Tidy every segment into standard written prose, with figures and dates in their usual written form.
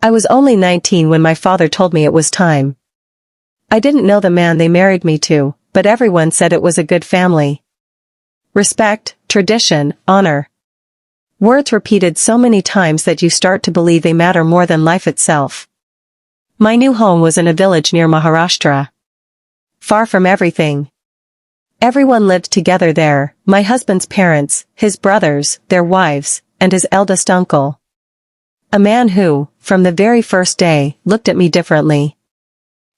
I was only 19 when my father told me it was time. I didn't know the man they married me to, but everyone said it was a good family. Respect, tradition, honor. Words repeated so many times that you start to believe they matter more than life itself. My new home was in a village near Maharashtra. Far from everything. Everyone lived together there, my husband's parents, his brothers, their wives, and his eldest uncle. A man who, from the very first day, looked at me differently.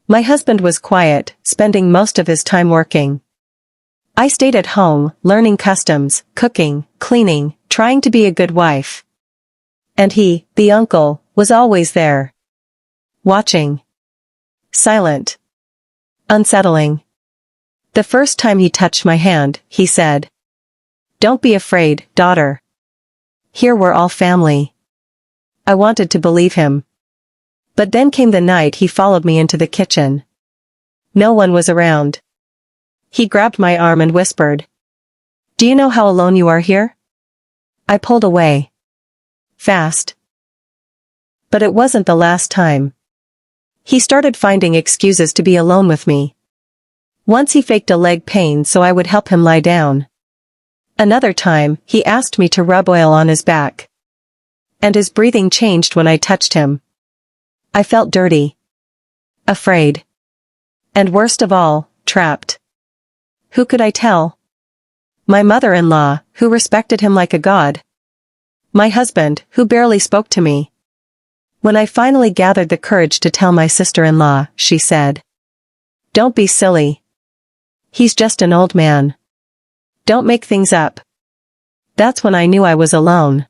My husband was quiet, spending most of his time working. I stayed at home, learning customs, cooking, cleaning, trying to be a good wife. And he, the uncle, was always there. Watching. Silent. Unsettling. The first time he touched my hand, he said, "Don't be afraid, daughter. Here we're all family." I wanted to believe him. But then came the night he followed me into the kitchen. No one was around. He grabbed my arm and whispered, "Do you know how alone you are here?" I pulled away. Fast. But it wasn't the last time. He started finding excuses to be alone with me. Once he faked a leg pain so I would help him lie down. Another time, he asked me to rub oil on his back. And his breathing changed when I touched him. I felt dirty. Afraid. And worst of all, trapped. Who could I tell? My mother-in-law, who respected him like a god. My husband, who barely spoke to me. When I finally gathered the courage to tell my sister-in-law, she said, "Don't be silly. He's just an old man. Don't make things up." That's when I knew I was alone.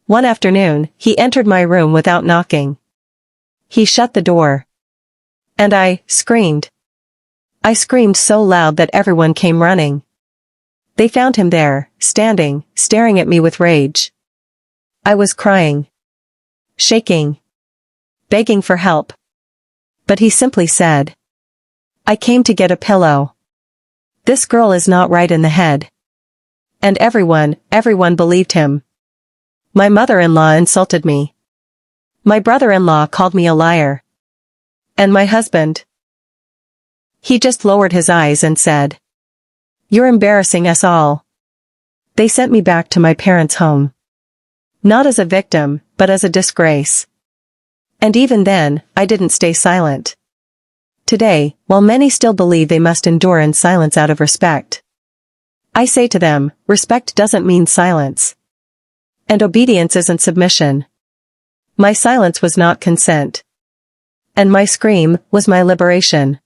One afternoon, he entered my room without knocking. He shut the door. And I screamed. I screamed so loud that everyone came running. They found him there, standing, staring at me with rage. I was crying. Shaking. Begging for help. But he simply said, "I came to get a pillow. This girl is not right in the head." And everyone believed him. My mother-in-law insulted me. My brother-in-law called me a liar. And my husband? He just lowered his eyes and said, "You're embarrassing us all." They sent me back to my parents' home. Not as a victim, but as a disgrace. And even then, I didn't stay silent. Today, while many still believe they must endure in silence out of respect, I say to them, respect doesn't mean silence. And obedience isn't submission. My silence was not consent. And my scream was my liberation.